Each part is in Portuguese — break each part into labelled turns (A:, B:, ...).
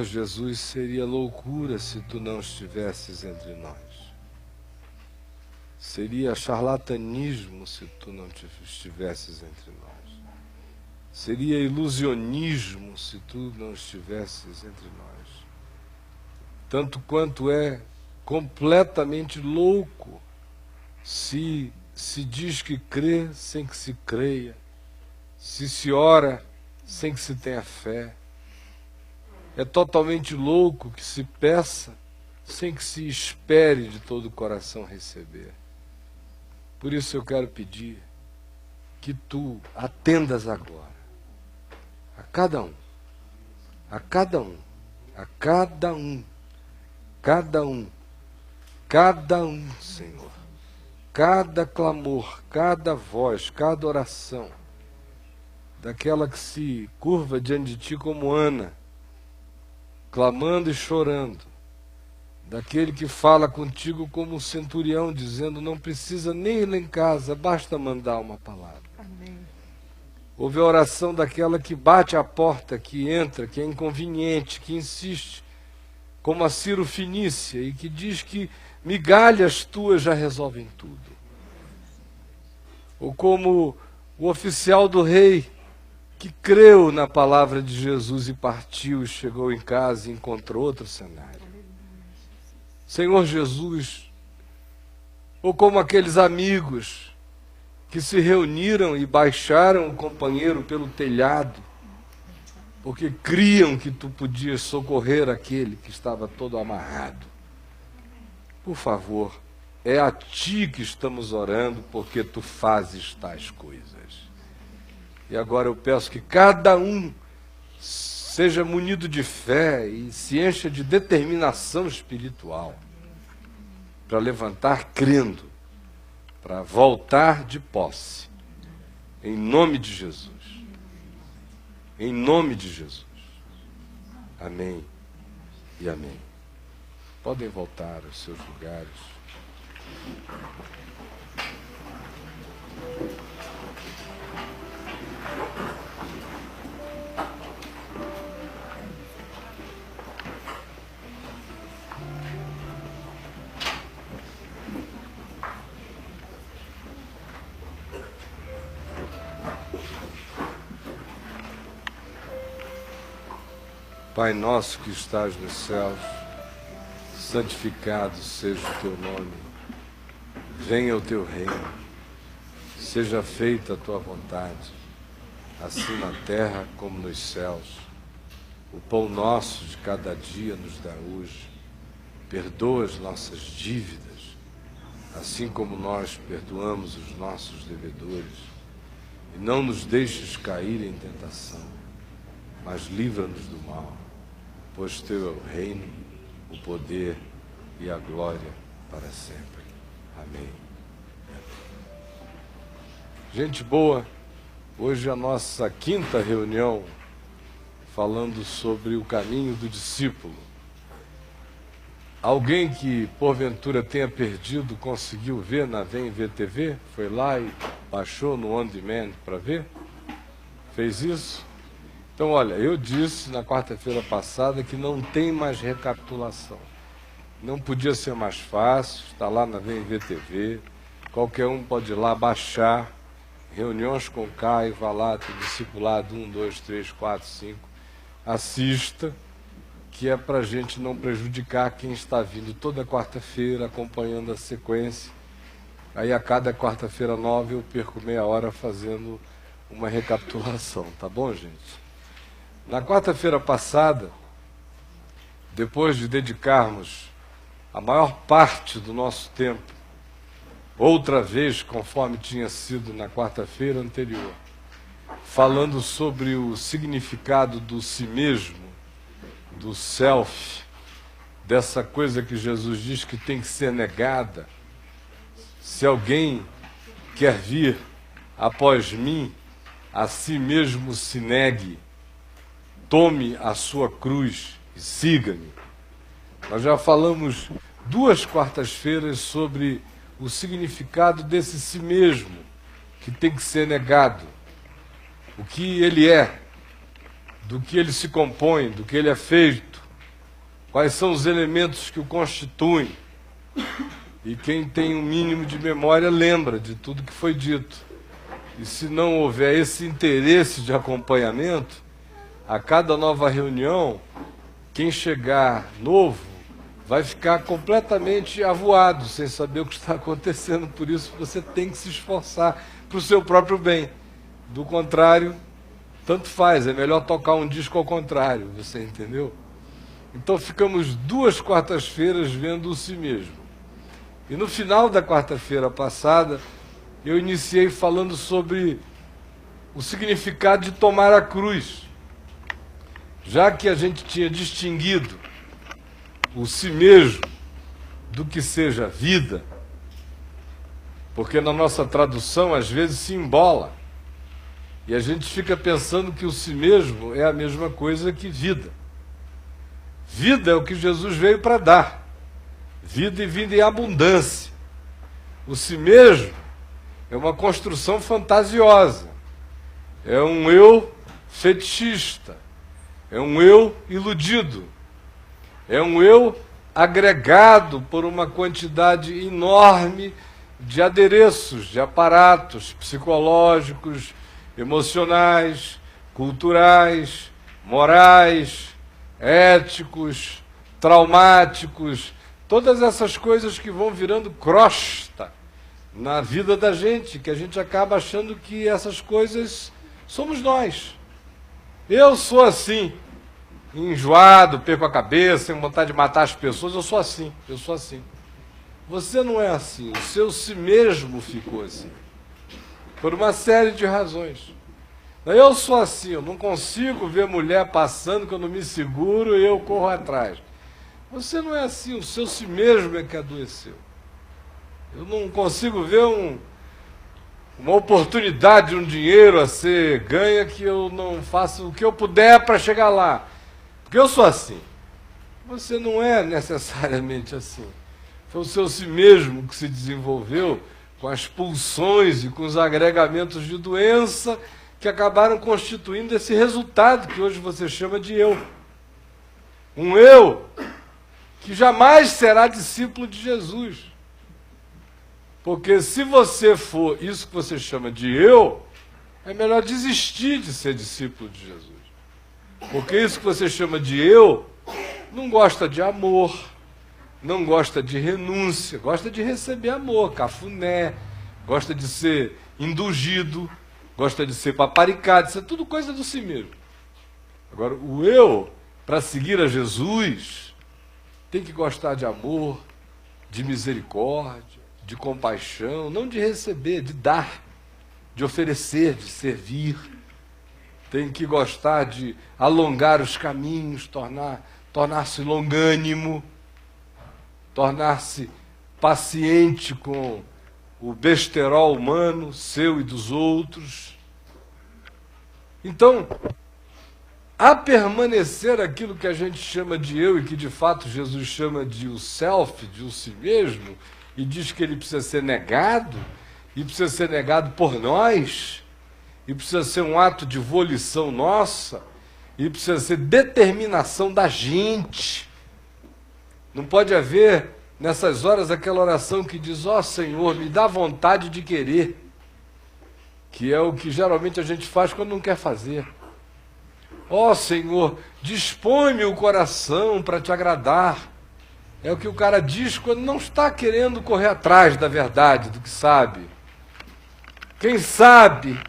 A: Jesus, seria loucura se tu não estivesses entre nós. Seria charlatanismo se tu não estivesses entre nós. Seria ilusionismo se tu não estivesses entre nós. Tanto quanto é completamente louco se diz que crê sem que se creia, se ora sem que se tenha fé. É totalmente louco que se peça sem que se espere de todo o coração receber. Por isso eu quero pedir que tu atendas agora a cada um, a cada um, a cada um, cada um, cada um, Senhor, cada clamor, cada voz, cada oração, daquela que se curva diante de ti como Ana, clamando e chorando, daquele que fala contigo como um centurião, dizendo, não precisa nem ir lá em casa, basta mandar uma palavra.
B: Amém.
A: Houve a oração daquela que bate à porta, que entra, que é inconveniente, que insiste, como a Ciro Fenícia, e que diz que migalhas tuas já resolvem tudo. Ou como o oficial do rei, que creu na palavra de Jesus e partiu, chegou em casa e encontrou outro cenário. Senhor Jesus, ou como aqueles amigos que se reuniram e baixaram o companheiro pelo telhado, porque criam que tu podias socorrer aquele que estava todo amarrado. Por favor, é a ti que estamos orando, porque tu fazes tais coisas. E agora eu peço que cada um seja munido de fé e se encha de determinação espiritual para levantar crendo, para voltar de posse, em nome de Jesus. Em nome de Jesus. Amém e amém. Podem voltar aos seus lugares. Pai nosso que estás nos céus, santificado seja o teu nome. Venha o teu reino. Seja feita a tua vontade, assim na terra como nos céus. O pão nosso de cada dia nos dá hoje. Perdoa as nossas dívidas, assim como nós perdoamos os nossos devedores. E não nos deixes cair em tentação, mas livra-nos do mal. Pois teu é o reino, o poder e a glória para sempre. Amém. Gente boa, hoje é a nossa quinta reunião falando sobre o caminho do discípulo. Alguém que porventura tenha perdido, conseguiu ver na Vem Ver TV? Foi lá e baixou no On Demand para ver? Fez isso? Então, olha, eu disse na quarta-feira passada que não tem mais recapitulação. Não podia ser mais fácil, está lá na Vem Ver TV, qualquer um pode ir lá baixar, reuniões com Caio, vá lá, tem discipulado 1, 2, 3, 4, 5, assista, que é para a gente não prejudicar quem está vindo toda quarta-feira, acompanhando a sequência. Aí a cada quarta-feira nova eu perco meia hora fazendo uma recapitulação, tá bom, gente? Na quarta-feira passada, depois de dedicarmos a maior parte do nosso tempo, outra vez, conforme tinha sido na quarta-feira anterior, falando sobre o significado do si mesmo, do self, dessa coisa que Jesus diz que tem que ser negada. Se alguém quer vir após mim, a si mesmo se negue, tome a sua cruz e siga-me. Nós já falamos 2 quartas-feiras sobre o significado desse si mesmo, que tem que ser negado. O que ele é, do que ele se compõe, do que ele é feito, quais são os elementos que o constituem. E quem tem um mínimo de memória lembra de tudo que foi dito. E se não houver esse interesse de acompanhamento, a cada nova reunião, quem chegar novo vai ficar completamente avoado, sem saber o que está acontecendo. Por isso você tem que se esforçar para o seu próprio bem. Do contrário, tanto faz, é melhor tocar um disco ao contrário, você entendeu? Então ficamos 2 quartas-feiras vendo o si mesmo. E no final da quarta-feira passada, eu iniciei falando sobre o significado de tomar a cruz. Já que a gente tinha distinguido o si mesmo do que seja vida, porque na nossa tradução às vezes se embola, e a gente fica pensando que o si mesmo é a mesma coisa que vida. Vida é o que Jesus veio para dar. Vida e vida em abundância. O si mesmo é uma construção fantasiosa. É um eu fetichista. É um eu iludido. É um eu agregado por uma quantidade enorme de adereços, de aparatos psicológicos, emocionais, culturais, morais, éticos, traumáticos, todas essas coisas que vão virando crosta na vida da gente, que a gente acaba achando que essas coisas somos nós. Eu sou assim, enjoado, perco a cabeça, tenho vontade de matar as pessoas, eu sou assim. Você não é assim, o seu si mesmo ficou assim, por uma série de razões. Eu sou assim, eu não consigo ver mulher passando, que eu não me seguro e eu corro atrás. Você não é assim, o seu si mesmo é que adoeceu. Eu não consigo ver uma oportunidade, um dinheiro a ser ganha, que eu não faço o que eu puder para chegar lá. Porque eu sou assim. Você não é necessariamente assim. Foi o seu si mesmo que se desenvolveu com as pulsões e com os agregamentos de doença que acabaram constituindo esse resultado que hoje você chama de eu. Um eu que jamais será discípulo de Jesus. Porque se você for isso que você chama de eu, é melhor desistir de ser discípulo de Jesus. Porque isso que você chama de eu não gosta de amor, não gosta de renúncia, gosta de receber amor, cafuné, gosta de ser indulgido, gosta de ser paparicado, isso é tudo coisa do si mesmo. Agora, o eu, para seguir a Jesus, tem que gostar de amor, de misericórdia, de compaixão, não de receber, de dar, de oferecer, de servir. Tem que gostar de alongar os caminhos, tornar-se longânimo, tornar-se paciente com o besterol humano, seu e dos outros. Então, a permanecer aquilo que a gente chama de eu e que de fato Jesus chama de o self, de o si mesmo, e diz que ele precisa ser negado, e precisa ser negado por nós, e precisa ser um ato de volição nossa, e precisa ser determinação da gente. Não pode haver, nessas horas, aquela oração que diz, ó Senhor, me dá vontade de querer, que é o que geralmente a gente faz quando não quer fazer. Ó Senhor, dispõe-me o coração para te agradar. É o que o cara diz quando não está querendo correr atrás da verdade, do que sabe. Quem sabe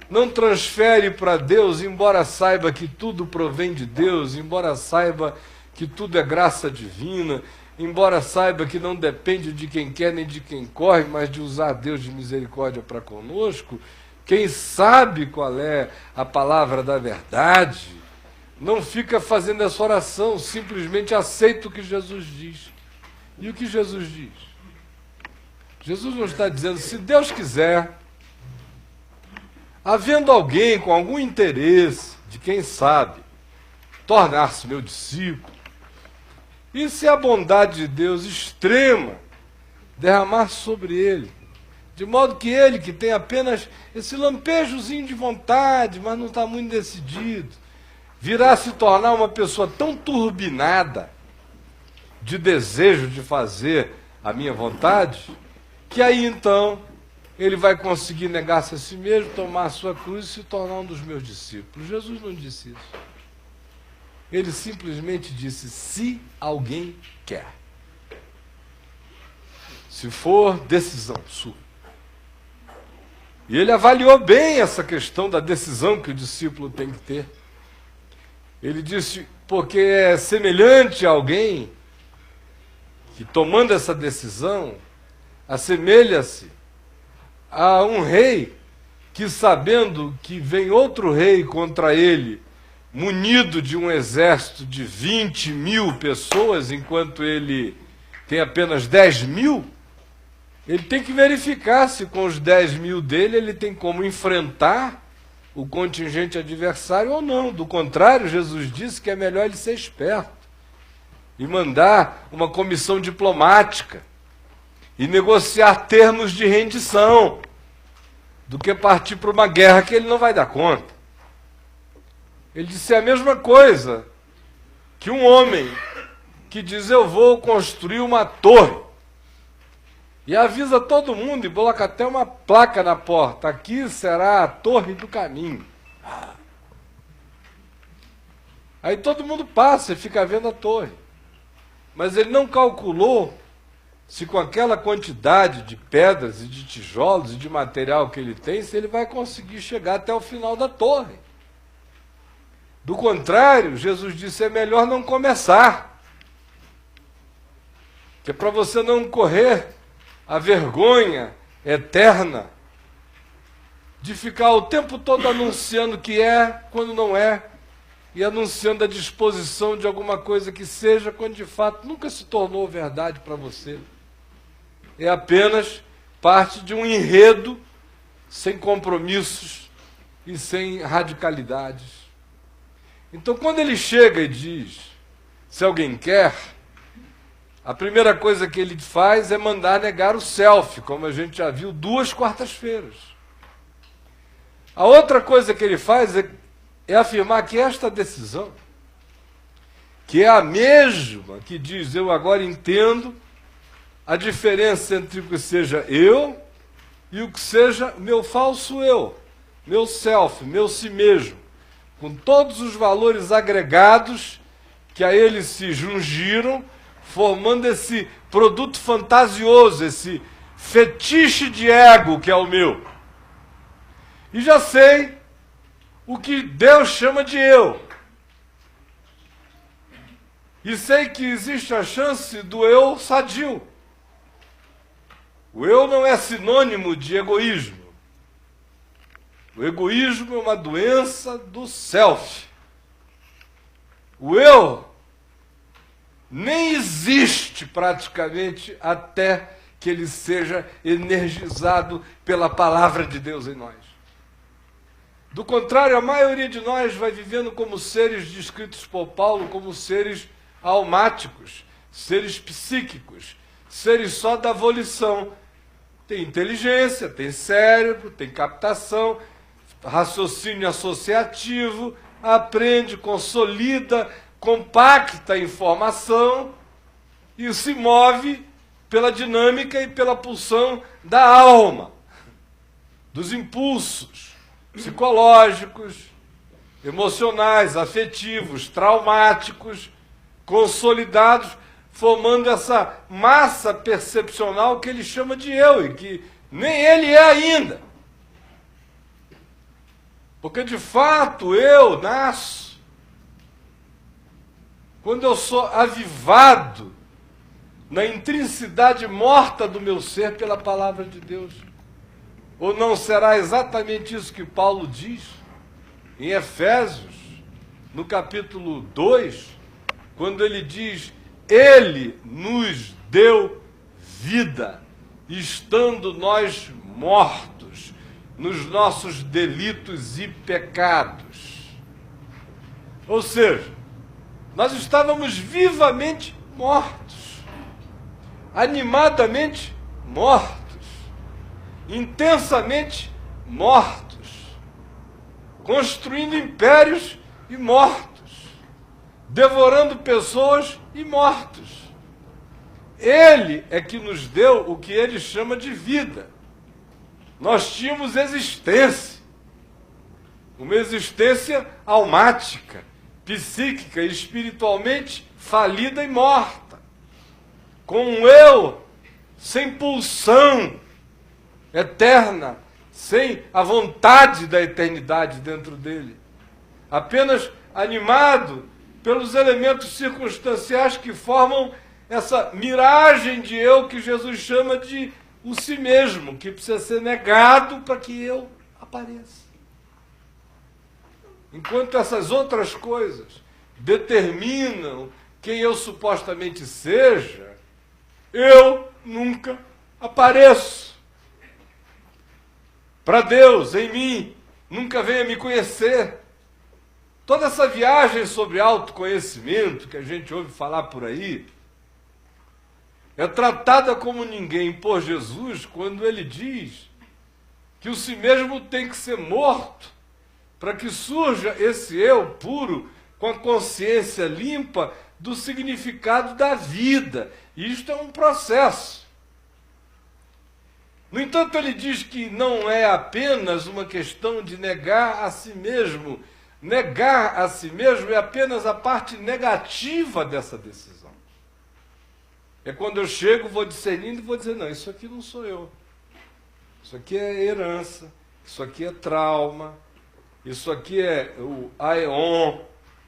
A: não transfere para Deus, embora saiba que tudo provém de Deus, embora saiba que tudo é graça divina, embora saiba que não depende de quem quer nem de quem corre, mas de usar Deus de misericórdia para conosco. Quem sabe qual é a palavra da verdade, não fica fazendo essa oração, simplesmente aceita o que Jesus diz. E o que Jesus diz? Jesus não está dizendo, se Deus quiser, havendo alguém com algum interesse, de quem sabe, tornar-se meu discípulo, e se a bondade de Deus extrema derramar sobre ele, de modo que ele, que tem apenas esse lampejozinho de vontade, mas não está muito decidido, virá a se tornar uma pessoa tão turbinada de desejo de fazer a minha vontade, que aí então ele vai conseguir negar-se a si mesmo, tomar a sua cruz e se tornar um dos meus discípulos. Jesus não disse isso. Ele simplesmente disse: se alguém quer. Se for decisão sua. E ele avaliou bem essa questão da decisão que o discípulo tem que ter. Ele disse: porque é semelhante a alguém que, tomando essa decisão, assemelha-se a um rei que, sabendo que vem outro rei contra ele, munido de um exército de 20.000 pessoas, enquanto ele tem apenas 10.000, ele tem que verificar se com os 10.000 dele ele tem como enfrentar o contingente adversário ou não. Do contrário, Jesus disse que é melhor ele ser esperto e mandar uma comissão diplomática e negociar termos de rendição do que partir para uma guerra que ele não vai dar conta. Ele disse a mesma coisa que um homem que diz: eu vou construir uma torre, e avisa todo mundo e coloca até uma placa na porta: aqui será a torre do caminho. Aí todo mundo passa e fica vendo a torre, mas ele não calculou se com aquela quantidade de pedras e de tijolos e de material que ele tem, se ele vai conseguir chegar até o final da torre. Do contrário, Jesus disse: é melhor não começar, que é para você não correr a vergonha eterna de ficar o tempo todo anunciando que é, quando não é, e anunciando a disposição de alguma coisa que seja, quando de fato nunca se tornou verdade para você. É apenas parte de um enredo sem compromissos e sem radicalidades. Então, quando ele chega e diz: se alguém quer, a primeira coisa que ele faz é mandar negar o selfie, como a gente já viu 2 quartas-feiras. A outra coisa que ele faz é afirmar que esta decisão, que é a mesma que diz: eu agora entendo a diferença entre o que seja eu e o que seja meu falso eu, meu self, meu si mesmo, com todos os valores agregados que a ele se jungiram, formando esse produto fantasioso, esse fetiche de ego que é o meu. E já sei o que Deus chama de eu. E sei que existe a chance do eu sadio. O eu não é sinônimo de egoísmo. O egoísmo é uma doença do self. O eu nem existe praticamente até que ele seja energizado pela palavra de Deus em nós. Do contrário, a maioria de nós vai vivendo como seres descritos por Paulo, como seres almáticos, seres psíquicos, seres só da volição. Tem inteligência, tem cérebro, tem captação, raciocínio associativo, aprende, consolida, compacta a informação e se move pela dinâmica e pela pulsão da alma, dos impulsos psicológicos, emocionais, afetivos, traumáticos, consolidados, formando essa massa percepcional que ele chama de eu, e que nem ele é ainda. Porque, de fato, eu nasço quando eu sou avivado na intrinsidade morta do meu ser pela palavra de Deus. Ou não será exatamente isso que Paulo diz em Efésios, no capítulo 2, quando ele diz: ele nos deu vida, estando nós mortos nos nossos delitos e pecados. Ou seja, nós estávamos vivamente mortos, animadamente mortos, intensamente mortos, construindo impérios e mortos. devorando pessoas e mortos. Ele é que nos deu o que ele chama de vida. Nós tínhamos existência. Uma existência almática, psíquica e espiritualmente falida e morta. Com um eu sem pulsão eterna, sem a vontade da eternidade dentro dele. Apenas animado pelos elementos circunstanciais que formam essa miragem de eu que Jesus chama de o si mesmo, que precisa ser negado para que eu apareça. Enquanto essas outras coisas determinam quem eu supostamente seja, eu nunca apareço. Para Deus, em mim, nunca venha me conhecer. Toda essa viagem sobre autoconhecimento que a gente ouve falar por aí, é tratada como ninguém por Jesus quando ele diz que o si mesmo tem que ser morto para que surja esse eu puro com a consciência limpa do significado da vida. E isto é um processo. No entanto, ele diz que não é apenas uma questão de negar a si mesmo. Negar a si mesmo é apenas a parte negativa dessa decisão. É quando eu chego, vou discernindo e vou dizer, não, isso aqui não sou eu. Isso aqui é herança, isso aqui é trauma, isso aqui é o aeon,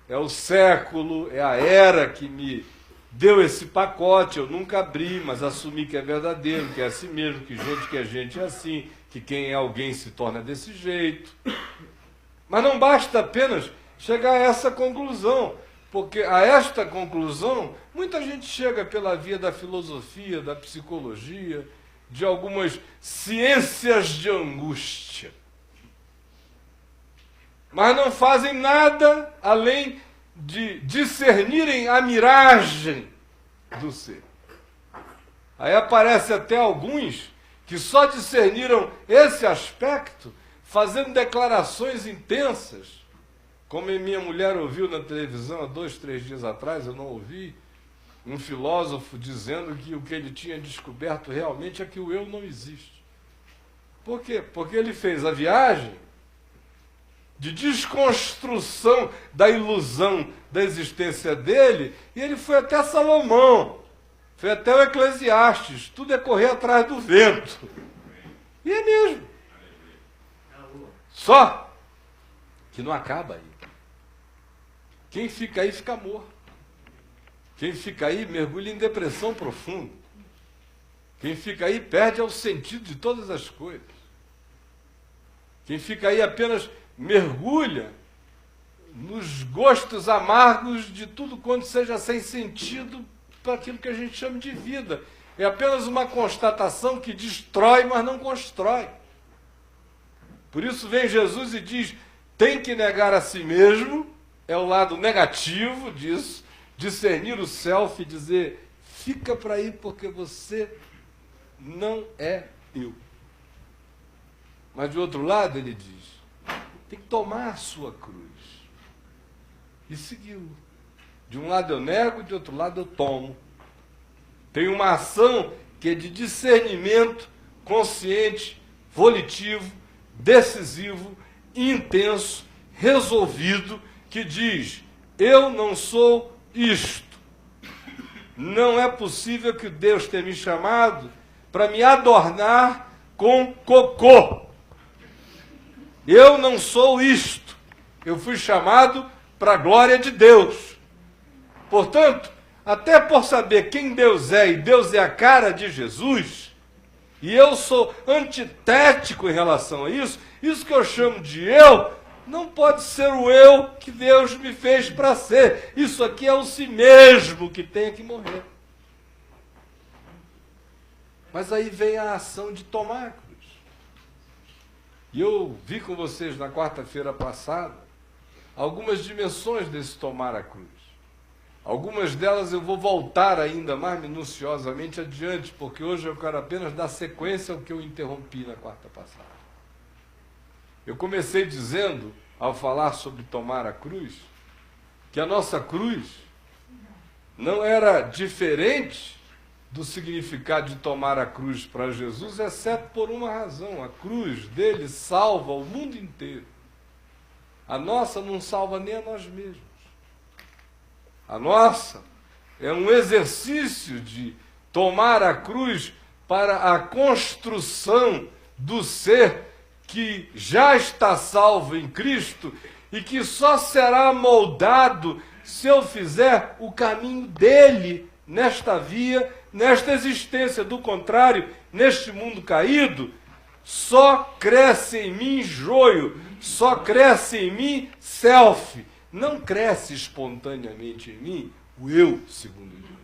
A: é o século, é a era que me deu esse pacote, eu nunca abri, mas assumi que é verdadeiro, que é assim mesmo, que a gente é assim, que quem é alguém se torna desse jeito. Mas não basta apenas chegar a essa conclusão, porque a esta conclusão, muita gente chega pela via da filosofia, da psicologia, de algumas ciências de angústia. Mas não fazem nada além de discernirem a miragem do ser. Aí aparece até alguns que só discerniram esse aspecto fazendo declarações intensas, como minha mulher ouviu na televisão há 2, 3 dias atrás, eu não ouvi, um filósofo dizendo que o que ele tinha descoberto realmente é que o eu não existe. Por quê? Porque ele fez a viagem de desconstrução da ilusão da existência dele, e ele foi até Salomão, foi até o Eclesiastes, tudo é correr atrás do vento. E é mesmo. Só que não acaba aí. Quem fica aí fica morto. Quem fica aí mergulha em depressão profunda. Quem fica aí perde o sentido de todas as coisas. Quem fica aí apenas mergulha nos gostos amargos de tudo quanto seja sem sentido para aquilo que a gente chama de vida. É apenas uma constatação que destrói, mas não constrói. Por isso vem Jesus e diz, tem que negar a si mesmo, é o lado negativo disso, discernir o self e dizer, fica para aí porque você não é eu. Mas de outro lado ele diz, tem que tomar a sua cruz. E seguiu. De um lado eu nego, de outro lado eu tomo. Tem uma ação que é de discernimento consciente, volitivo, decisivo, intenso, resolvido, que diz, eu não sou isto. Não é possível que Deus tenha me chamado para me adornar com cocô. Eu não sou isto. Eu fui chamado para a glória de Deus. Portanto, até por saber quem Deus é, e Deus é a cara de Jesus, e eu sou antitético em relação a isso, isso que eu chamo de eu, não pode ser o eu que Deus me fez para ser. Isso aqui é o si mesmo que tem que morrer. Mas aí vem a ação de tomar a cruz. E eu vi com vocês na quarta-feira passada algumas dimensões desse tomar a cruz. Algumas delas eu vou voltar ainda mais minuciosamente adiante, porque hoje eu quero apenas dar sequência ao que eu interrompi na quarta passada. Eu comecei dizendo, ao falar sobre tomar a cruz, que a nossa cruz não era diferente do significado de tomar a cruz para Jesus, exceto por uma razão: a cruz dele salva o mundo inteiro. A nossa não salva nem a nós mesmos. A nossa é um exercício de tomar a cruz para a construção do ser que já está salvo em Cristo e que só será moldado se eu fizer o caminho dele nesta via, nesta existência. Do contrário, neste mundo caído, só cresce em mim joio, só cresce em mim self. Não cresce espontaneamente em mim o eu, segundo Deus.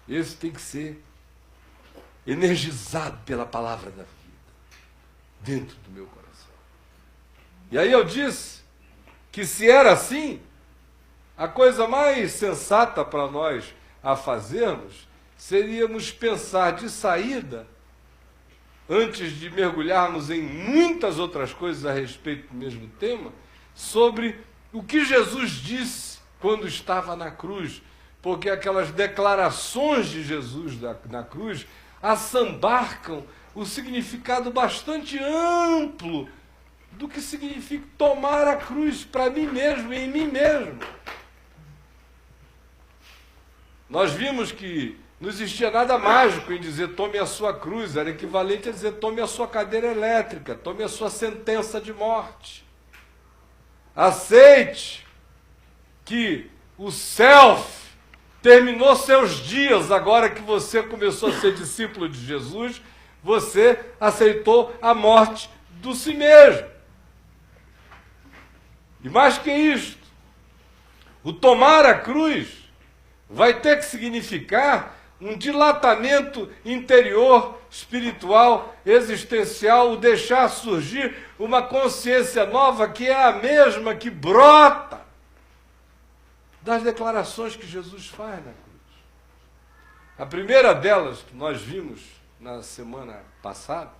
A: Esse tem que ser energizado pela palavra da vida, dentro do meu coração. E aí eu disse que se era assim, a coisa mais sensata para nós a fazermos seríamos pensar de saída, antes de mergulharmos em muitas outras coisas a respeito do mesmo tema, sobre o que Jesus disse quando estava na cruz, porque aquelas declarações de Jesus na cruz assambarcam o significado bastante amplo do que significa tomar a cruz para mim mesmo, em mim mesmo. Nós vimos que não existia nada mágico em dizer tome a sua cruz, era equivalente a dizer tome a sua cadeira elétrica, tome a sua sentença de morte. Aceite que o self terminou seus dias agora que você começou a ser discípulo de Jesus, você aceitou a morte do si mesmo. E mais que isto, o tomar a cruz vai ter que significar um dilatamento interior, espiritual, existencial, o deixar surgir uma consciência nova que é a mesma que brota das declarações que Jesus faz na cruz. A primeira delas, que nós vimos na semana passada,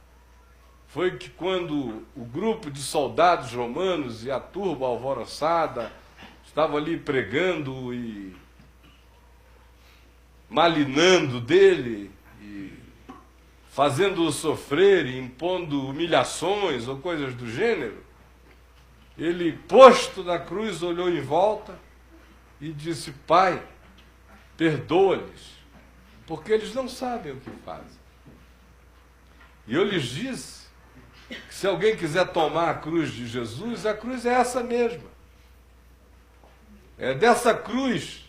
A: foi que quando o grupo de soldados romanos e a turba alvoroçada estavam ali pregando e malinando dele, e fazendo-o sofrer, e impondo humilhações ou coisas do gênero, ele, posto na cruz, olhou em volta e disse: Pai, perdoa-lhes, porque eles não sabem o que fazem. E eu lhes disse que se alguém quiser tomar a cruz de Jesus, a cruz é essa mesma. É dessa cruz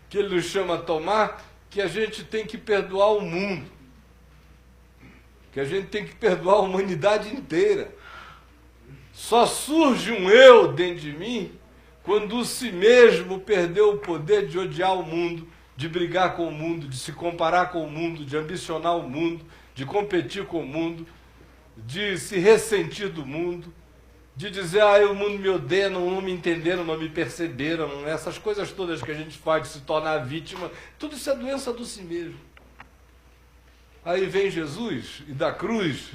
A: que ele nos chama a tomar, que a gente tem que perdoar o mundo, que a gente tem que perdoar a humanidade inteira. Só surge um eu dentro de mim quando o si mesmo perdeu o poder de odiar o mundo, de brigar com o mundo, de se comparar com o mundo, de ambicionar o mundo, de competir com o mundo, de se ressentir do mundo, de dizer, o mundo me odeia, não me entenderam, não me perceberam, essas coisas todas que a gente faz de se tornar vítima, tudo isso é doença do si mesmo. Aí vem Jesus e da cruz,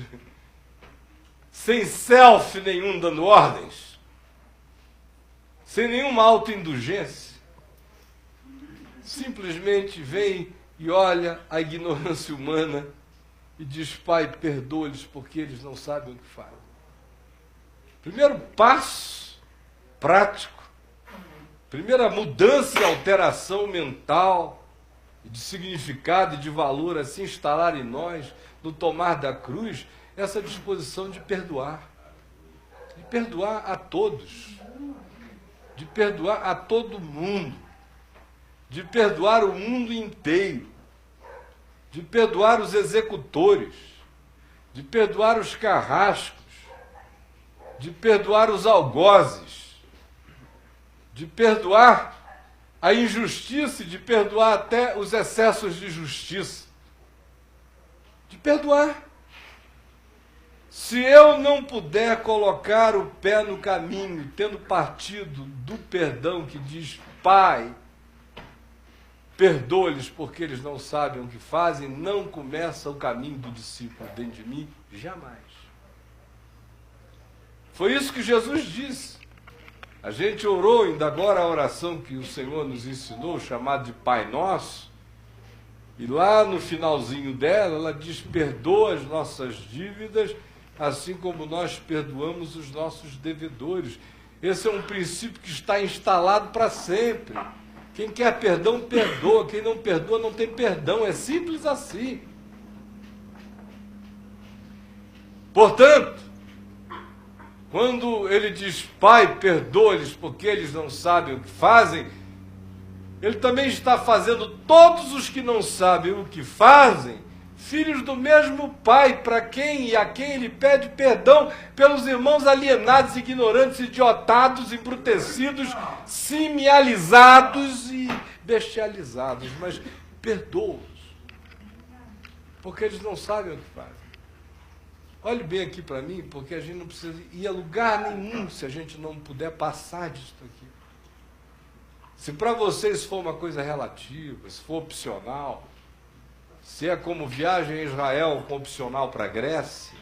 A: sem self nenhum dando ordens, sem nenhuma autoindulgência, simplesmente vem e olha a ignorância humana e diz: Pai, perdoa-lhes porque eles não sabem o que fazem. Primeiro passo prático, primeira mudança e alteração mental, de significado e de valor a se instalar em nós, no tomar da cruz, essa disposição de perdoar a todos, de perdoar a todo mundo, de perdoar o mundo inteiro, de perdoar os executores, de perdoar os carrascos, de perdoar os algozes, de perdoar a injustiça e de perdoar até os excessos de justiça. De perdoar. Se eu não puder colocar o pé no caminho, tendo partido do perdão que diz: Pai, perdoa-lhes porque eles não sabem o que fazem, não começa o caminho do discípulo dentro de mim, jamais. Foi isso que Jesus disse. A gente orou ainda agora a oração que o Senhor nos ensinou, chamada de Pai Nosso, e lá no finalzinho dela, ela diz: perdoa as nossas dívidas, assim como nós perdoamos os nossos devedores. Esse é um princípio que está instalado para sempre. Quem quer perdão, perdoa. Quem não perdoa, não tem perdão. É simples assim. Portanto, quando ele diz: Pai, perdoa-lhes porque eles não sabem o que fazem, ele também está fazendo todos os que não sabem o que fazem filhos do mesmo Pai, para quem e a quem ele pede perdão pelos irmãos alienados, ignorantes, idiotados, embrutecidos, simializados e bestializados, mas perdoa-os, porque eles não sabem o que fazem. Olhe bem aqui para mim, porque a gente não precisa ir a lugar nenhum se a gente não puder passar disso aqui. Se para vocês for uma coisa relativa, se for opcional, se é como viagem a Israel com opcional para a Grécia,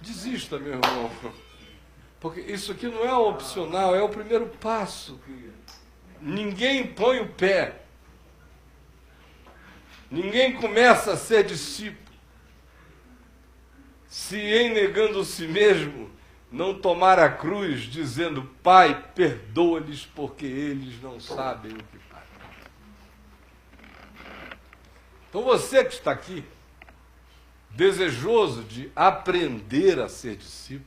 A: desista, meu irmão. Porque isso aqui não é opcional, é o primeiro passo. Ninguém põe o pé. Ninguém começa a ser discípulo se, em negando si mesmo, não tomar a cruz, dizendo: Pai, perdoa-lhes porque eles não sabem o que fazem. Então você que está aqui, desejoso de aprender a ser discípulo,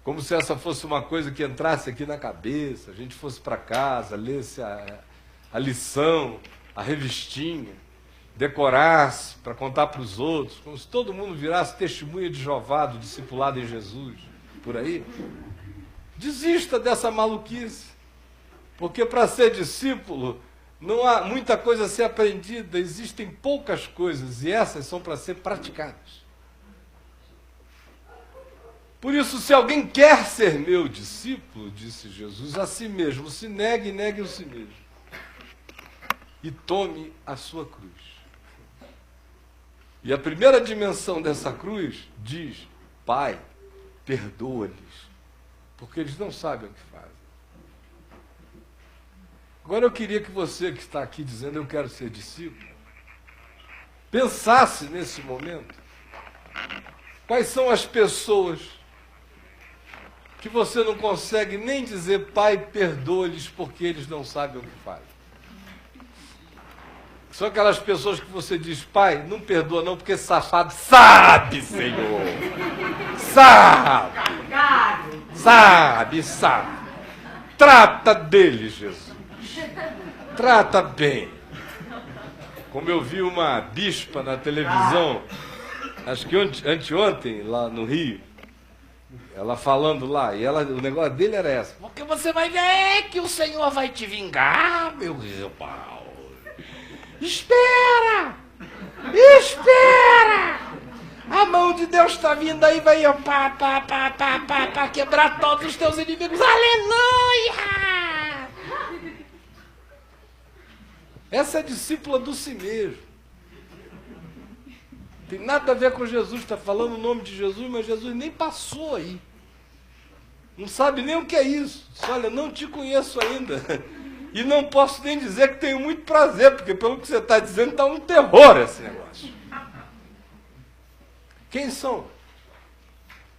A: como se essa fosse uma coisa que entrasse aqui na cabeça, a gente fosse para casa, lesse a lição, a revistinha, decorasse para contar para os outros, como se todo mundo virasse testemunha de Jeová, do discipulado em Jesus, por aí. Desista dessa maluquice, porque para ser discípulo não há muita coisa a ser aprendida, existem poucas coisas, e essas são para ser praticadas. Por isso, se alguém quer ser meu discípulo, disse Jesus, a si mesmo se negue e negue a si mesmo, e tome a sua cruz. E a primeira dimensão dessa cruz diz: Pai, perdoa-lhes, porque eles não sabem o que fazem. Agora eu queria que você que está aqui dizendo: eu quero ser discípulo, pensasse nesse momento quais são as pessoas que você não consegue nem dizer: Pai, perdoa-lhes porque eles não sabem o que fazem. São aquelas pessoas que você diz: Pai, não perdoa não, porque safado sabe, Senhor. Sabe. Trata dele, Jesus. Trata bem. Como eu vi uma bispa na televisão, acho que anteontem, lá no Rio, ela falando lá, e o negócio dele era essa: porque você vai ver que o Senhor vai te vingar, meu irmão. Espera! A mão de Deus está vindo aí, vai quebrar todos os teus inimigos. Aleluia! Essa é discípula do si mesmo. Tem nada a ver com Jesus, está falando o nome de Jesus, mas Jesus nem passou aí. Não sabe nem o que é isso. Diz: olha, não te conheço ainda. E não posso nem dizer que tenho muito prazer, porque pelo que você está dizendo, está um terror esse negócio. Quem são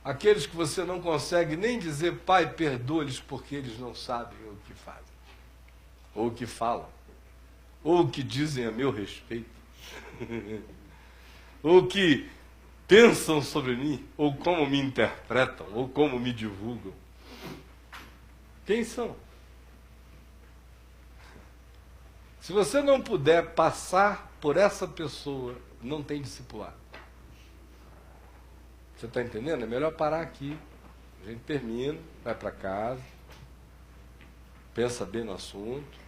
A: aqueles que você não consegue nem dizer: Pai, perdoa-lhes porque eles não sabem o que fazem, ou o que falam, ou o que dizem a meu respeito, ou o que pensam sobre mim, ou como me interpretam, ou como me divulgam? Quem são? Se você não puder passar por essa pessoa, não tem discipulado. Você está entendendo? É melhor parar aqui. A gente termina, vai para casa, pensa bem no assunto,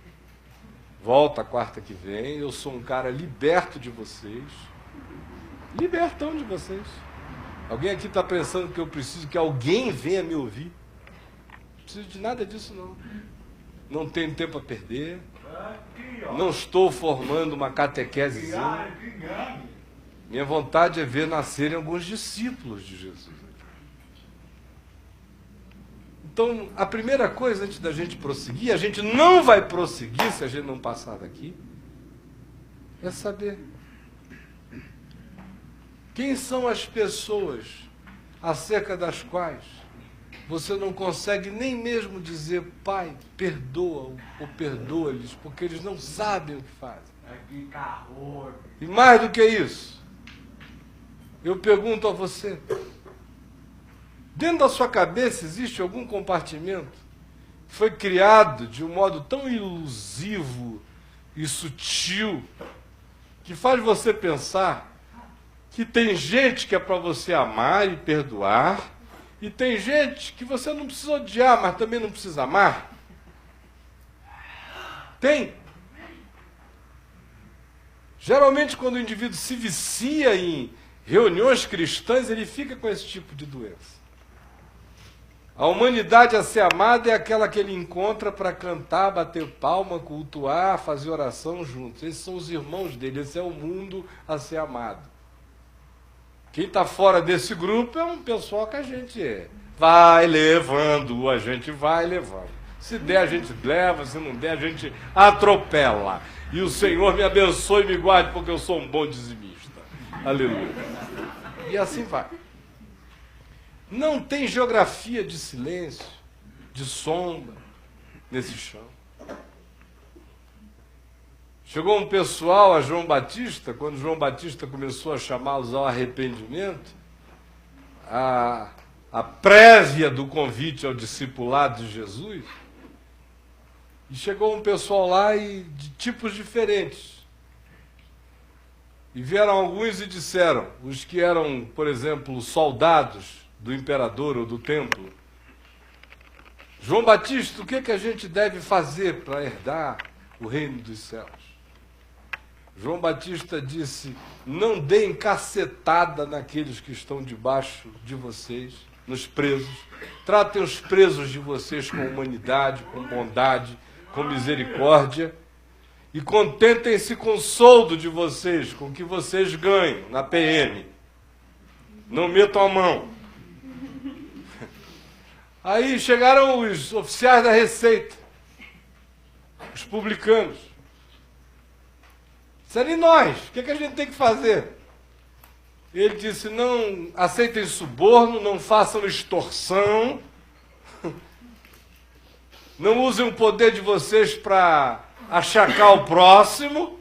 A: volta a quarta que vem. Eu sou um cara liberto de vocês, libertão de vocês. Alguém aqui está pensando que eu preciso que alguém venha me ouvir? Não preciso de nada disso, não. Não tenho tempo a perder. Não estou formando uma catequesezinha. Minha vontade é ver nascerem alguns discípulos de Jesus. Então, a primeira coisa, antes da gente prosseguir, a gente não vai prosseguir se a gente não passar daqui, é saber quem são as pessoas acerca das quais você não consegue nem mesmo dizer, Pai, perdoa ou perdoa-lhes, porque eles não sabem o que fazem. E mais do que isso, eu pergunto a você, dentro da sua cabeça existe algum compartimento que foi criado de um modo tão ilusivo e sutil que faz você pensar que tem gente que é para você amar e perdoar, e tem gente que você não precisa odiar, mas também não precisa amar? Tem. Geralmente, quando o indivíduo se vicia em reuniões cristãs, ele fica com esse tipo de doença. A humanidade a ser amada é aquela que ele encontra para cantar, bater palma, cultuar, fazer oração juntos. Esses são os irmãos dele, esse é o mundo a ser amado. Quem está fora desse grupo é um pessoal que a gente vai levando, a gente vai levando. Se der, a gente leva, se não der, a gente atropela. E o Senhor me abençoe e me guarde, porque eu sou um bom dizimista. Aleluia. E assim vai. Não tem geografia de silêncio, de sombra, nesse chão. Chegou um pessoal a João Batista, quando João Batista começou a chamá-los ao arrependimento, a prévia do convite ao discipulado de Jesus, e chegou um pessoal lá de tipos diferentes. E vieram alguns e disseram, os que eram, por exemplo, soldados do imperador ou do templo, João Batista, o que a gente deve fazer para herdar o reino dos céus? João Batista disse, não deem cacetada naqueles que estão debaixo de vocês, nos presos. Tratem os presos de vocês com humanidade, com bondade, com misericórdia. E contentem-se com o soldo de vocês, com o que vocês ganham na PM. Não metam a mão. Aí chegaram os oficiais da Receita, os publicanos. Disseram, e nós? O que a gente tem que fazer? Ele disse, não aceitem suborno, não façam extorsão, não usem o poder de vocês para achacar o próximo.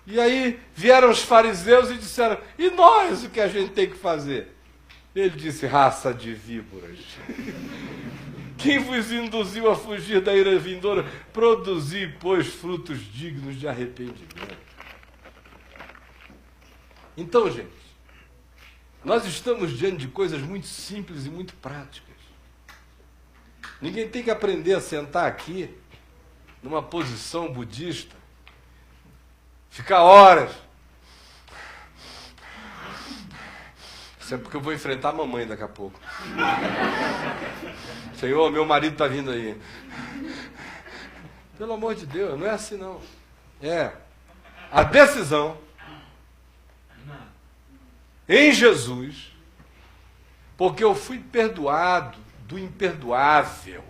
A: E aí vieram os fariseus e disseram, e nós, o que a gente tem que fazer? Ele disse, raça de víboras. Quem vos induziu a fugir da ira vindoura? Produzi, pois, frutos dignos de arrependimento. Então, gente, nós estamos diante de coisas muito simples e muito práticas. Ninguém tem que aprender a sentar aqui, numa posição budista, ficar horas. Isso é porque eu vou enfrentar a mamãe daqui a pouco. Senhor, meu marido está vindo aí. Pelo amor de Deus, não é assim não. É a decisão em Jesus, porque eu fui perdoado do imperdoável.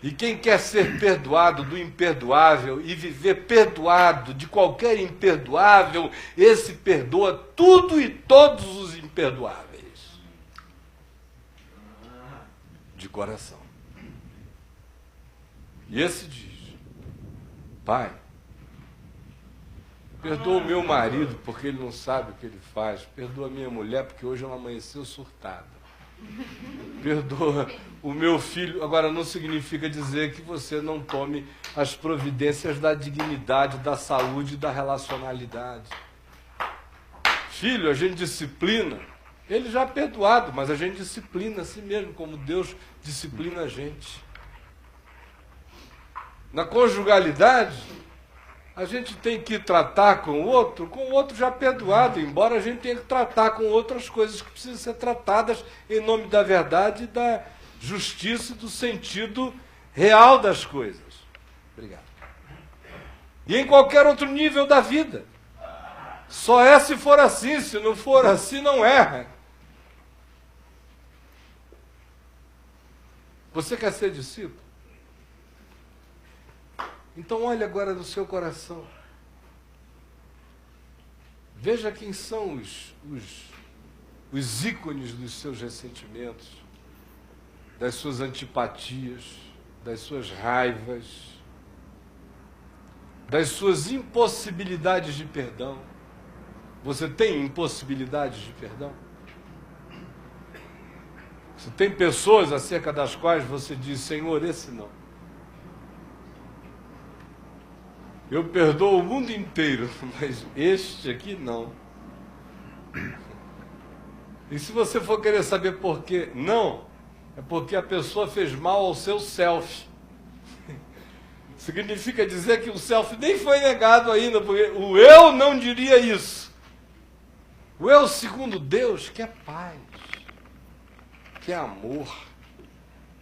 A: E quem quer ser perdoado do imperdoável e viver perdoado de qualquer imperdoável, esse perdoa tudo e todos os imperdoáveis. De coração. E esse diz, Pai, perdoa o meu marido porque ele não sabe o que ele faz. Perdoa a minha mulher porque hoje ela amanheceu surtada. Perdoa o meu filho. Agora, não significa dizer que você não tome as providências da dignidade, da saúde e da relacionalidade. Filho, a gente disciplina. Ele já é perdoado, mas a gente disciplina a si mesmo, como Deus disciplina a gente. Na conjugalidade, a gente tem que tratar com o outro já perdoado, embora a gente tenha que tratar com outras coisas que precisam ser tratadas em nome da verdade e da justiça e do sentido real das coisas. Obrigado. E em qualquer outro nível da vida. Só é se for assim, se não for assim, não é. Você quer ser discípulo? Então olhe agora no seu coração. Veja quem são os ícones dos seus ressentimentos, das suas antipatias, das suas raivas, das suas impossibilidades de perdão. Você tem impossibilidades de perdão? Você tem pessoas acerca das quais você diz, Senhor, esse não. Eu perdoo o mundo inteiro, mas este aqui não. E se você for querer saber por quê, não, é porque a pessoa fez mal ao seu self. Significa dizer que o self nem foi negado ainda, porque o eu não diria isso. O eu segundo Deus quer paz, quer amor,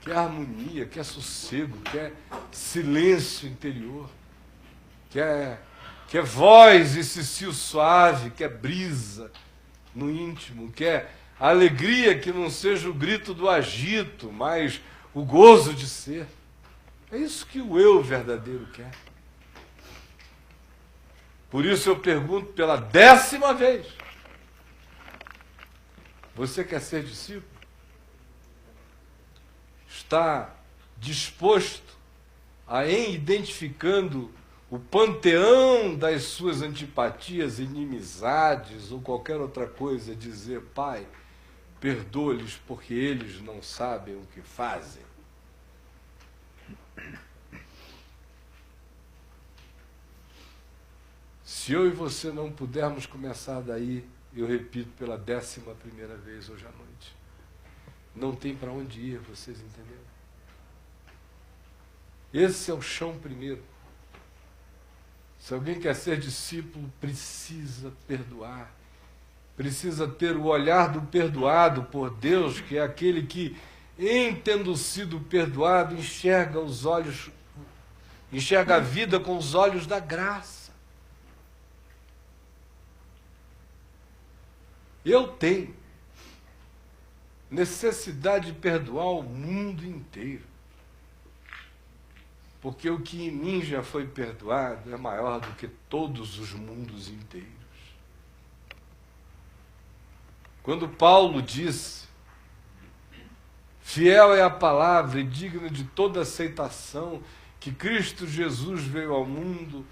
A: quer harmonia, quer sossego, quer silêncio interior. Quer voz e cicio suave, quer brisa no íntimo, quer alegria que não seja o grito do agito, mas o gozo de ser. É isso que o eu verdadeiro quer. Por isso eu pergunto pela 10ª vez, você quer ser discípulo? Está disposto a, em identificando o panteão das suas antipatias, inimizades ou qualquer outra coisa, dizer, Pai, perdoa-lhes porque eles não sabem o que fazem? Se eu e você não pudermos começar daí, eu repito pela 11ª vez hoje à noite, não tem para onde ir, vocês entenderam? Esse é o chão primeiro. Se alguém quer ser discípulo, precisa perdoar. Precisa ter o olhar do perdoado por Deus, que é aquele que, em tendo sido perdoado, enxerga a vida com os olhos da graça. Eu tenho necessidade de perdoar o mundo inteiro. Porque o que em mim já foi perdoado é maior do que todos os mundos inteiros. Quando Paulo disse, fiel é a palavra e digna de toda aceitação, que Cristo Jesus veio ao mundo,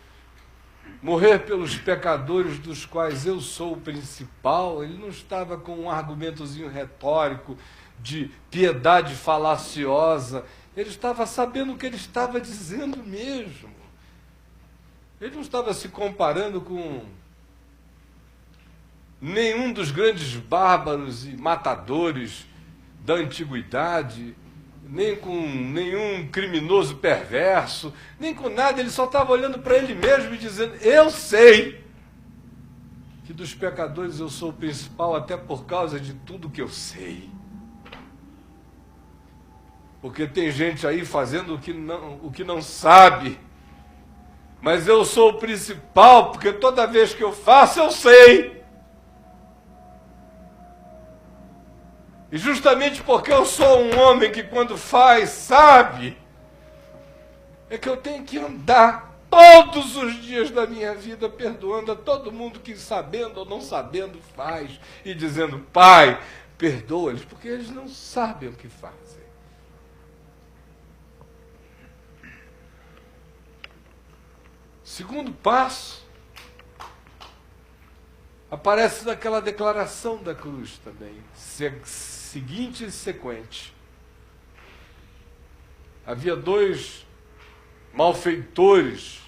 A: morrer pelos pecadores dos quais eu sou o principal, ele não estava com um argumentozinho retórico de piedade falaciosa. Ele estava sabendo o que ele estava dizendo mesmo. Ele não estava se comparando com nenhum dos grandes bárbaros e matadores da antiguidade, nem com nenhum criminoso perverso, nem com nada. Ele só estava olhando para ele mesmo e dizendo, eu sei que dos pecadores eu sou o principal, até por causa de tudo que eu sei. Porque tem gente aí fazendo o que não sabe. Mas eu sou o principal, porque toda vez que eu faço, eu sei. E justamente porque eu sou um homem que quando faz, sabe, é que eu tenho que andar todos os dias da minha vida perdoando a todo mundo que, sabendo ou não sabendo, faz. E dizendo, Pai, perdoa-eles, porque eles não sabem o que fazem. Segundo passo, aparece naquela declaração da cruz também, seguinte e sequente. Havia 2 malfeitores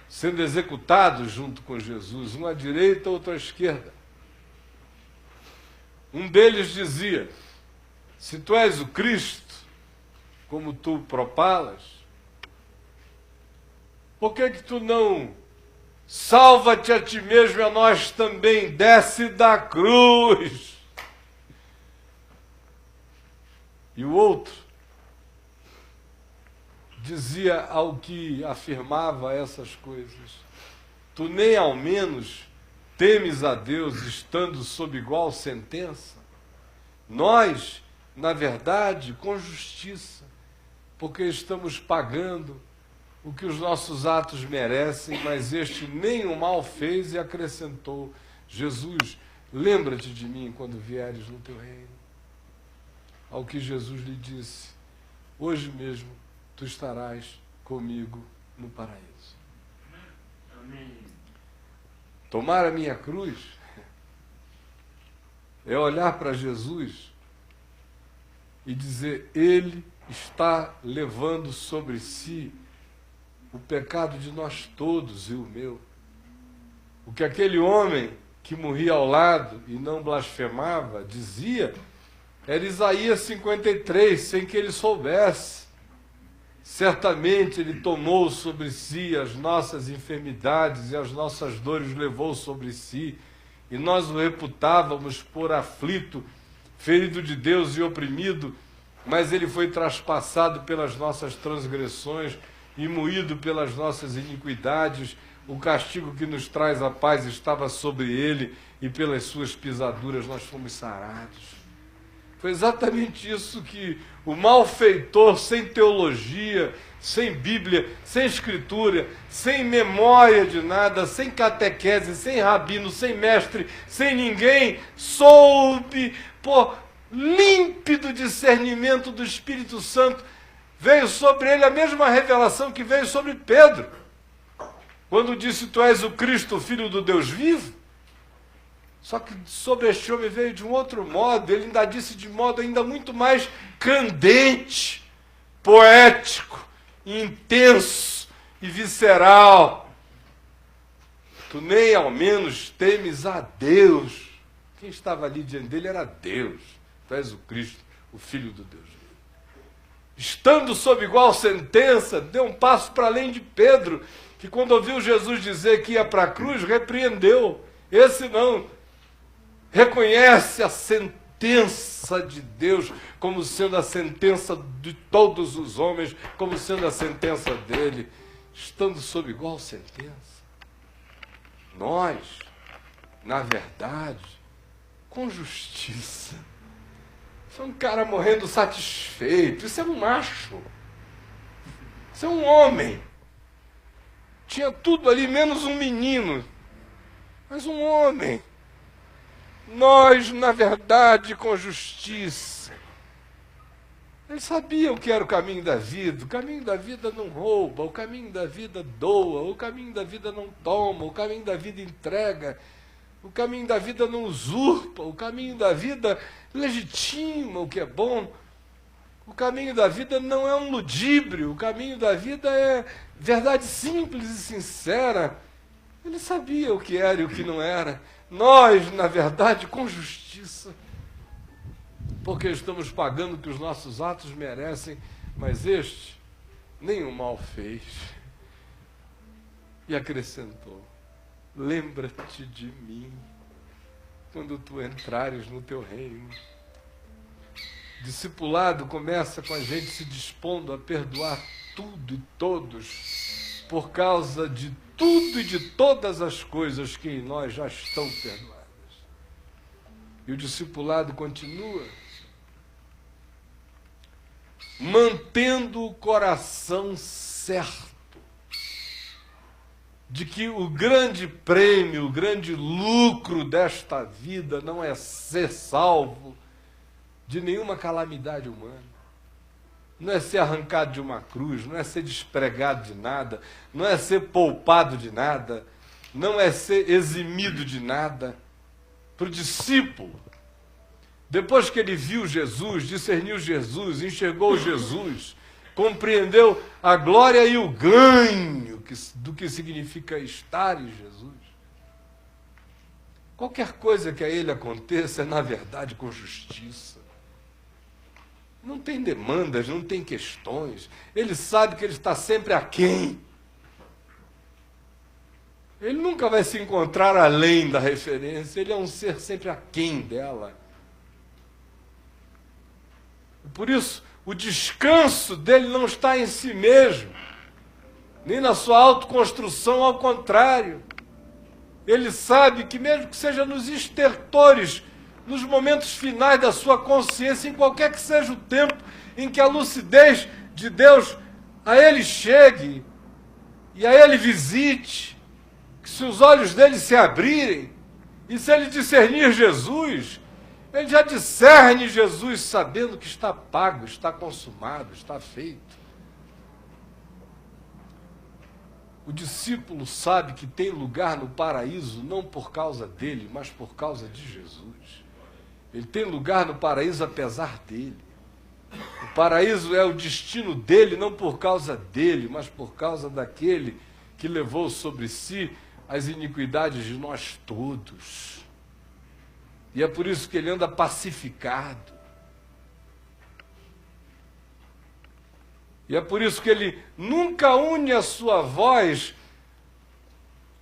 A: sendo executados junto com Jesus, um à direita, outro à esquerda. Um deles dizia, se tu és o Cristo, como tu propalas, por que tu não salva-te a ti mesmo e a nós também, desce da cruz? E o outro dizia ao que afirmava essas coisas, tu nem ao menos temes a Deus estando sob igual sentença? Nós na verdade, com justiça, porque estamos pagando o que os nossos atos merecem, mas este nem o mal fez e acrescentou: Jesus, lembra-te de mim quando vieres no teu reino. Ao que Jesus lhe disse: hoje mesmo tu estarás comigo no paraíso. Amém. Tomar a minha cruz é olhar para Jesus e dizer: Ele está levando sobre si o pecado de nós todos e o meu. O que aquele homem que morria ao lado e não blasfemava dizia era Isaías 53, sem que ele soubesse. Certamente ele tomou sobre si as nossas enfermidades e as nossas dores levou sobre si, e nós o reputávamos por aflito, ferido de Deus e oprimido, mas ele foi traspassado pelas nossas transgressões e moído pelas nossas iniquidades. O castigo que nos traz a paz estava sobre ele, e pelas suas pisaduras nós fomos sarados. Foi exatamente isso que o malfeitor, sem teologia, sem Bíblia, sem escritura, sem memória de nada, sem catequese, sem rabino, sem mestre, sem ninguém, soube, por límpido discernimento do Espírito Santo, veio sobre ele a mesma revelação que veio sobre Pedro, quando disse: tu és o Cristo, o Filho do Deus vivo. Só que sobre este homem veio de um outro modo, ele ainda disse de modo ainda muito mais candente, poético, intenso e visceral: tu nem ao menos temes a Deus. Quem estava ali diante dele era Deus. Tu és o Cristo, o Filho do Deus vivo. Estando sob igual sentença, deu um passo para além de Pedro, que quando ouviu Jesus dizer que ia para a cruz, repreendeu. Esse não. Reconhece a sentença de Deus como sendo a sentença de todos os homens, como sendo a sentença dele, estando sob igual sentença. Nós, na verdade, com justiça. Isso é um cara morrendo satisfeito, isso é um macho, isso é um homem. Tinha tudo ali, menos um menino, mas um homem. Nós, na verdade, com justiça. Ele sabia o que era o caminho da vida. O caminho da vida não rouba, o caminho da vida doa, o caminho da vida não toma, o caminho da vida entrega, o caminho da vida não usurpa, o caminho da vida legitima o que é bom. O caminho da vida não é um ludíbrio, o caminho da vida é verdade simples e sincera. Ele sabia o que era e o que não era. Nós, na verdade, com justiça, porque estamos pagando o que os nossos atos merecem, mas este nenhum mal fez. E acrescentou: lembra-te de mim quando tu entrares no teu reino. Discipulado começa com a gente se dispondo a perdoar tudo e todos, por causa de tudo e de todas as coisas que em nós já estão perdoadas. E o discipulado continua mantendo o coração certo de que o grande prêmio, o grande lucro desta vida não é ser salvo de nenhuma calamidade humana. Não é ser arrancado de uma cruz, não é ser despregado de nada, não é ser poupado de nada, não é ser eximido de nada. Para o discípulo, depois que ele viu Jesus, discerniu Jesus, enxergou Jesus, compreendeu a glória e o ganho do que significa estar em Jesus, qualquer coisa que a ele aconteça é, na verdade, com justiça. Não tem demandas, não tem questões. Ele sabe que ele está sempre aquém. Ele nunca vai se encontrar além da referência. Ele é um ser sempre aquém dela. Por isso, o descanso dele não está em si mesmo, nem na sua autoconstrução, ao contrário. Ele sabe que mesmo que seja nos estertores nos momentos finais da sua consciência, em qualquer que seja o tempo em que a lucidez de Deus a ele chegue e a ele visite, que se os olhos dele se abrirem, e se ele discernir Jesus, ele já discerne Jesus sabendo que está pago, está consumado, está feito. O discípulo sabe que tem lugar no paraíso não por causa dele, mas por causa de Jesus. Ele tem lugar no paraíso apesar dele. O paraíso é o destino dele não por causa dele, mas por causa daquele que levou sobre si as iniquidades de nós todos. E é por isso que ele anda pacificado. E é por isso que ele nunca une a sua voz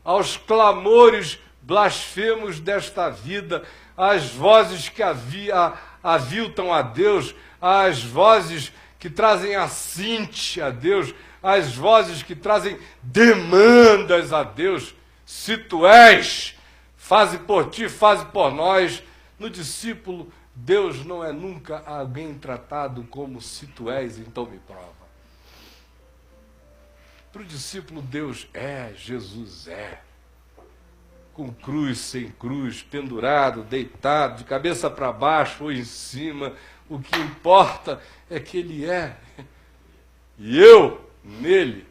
A: aos clamores blasfemos desta vida, às vozes que aviltam a Deus, às vozes que trazem assinte a Deus, às vozes que trazem demandas a Deus. Se tu és, faze por ti, faze por nós. No discípulo, Deus não é nunca alguém tratado como se tu és, então me prova. Para o discípulo, Deus é, Jesus é. Com cruz, sem cruz, pendurado, deitado, de cabeça para baixo ou em cima, o que importa é que Ele é. E eu, nele,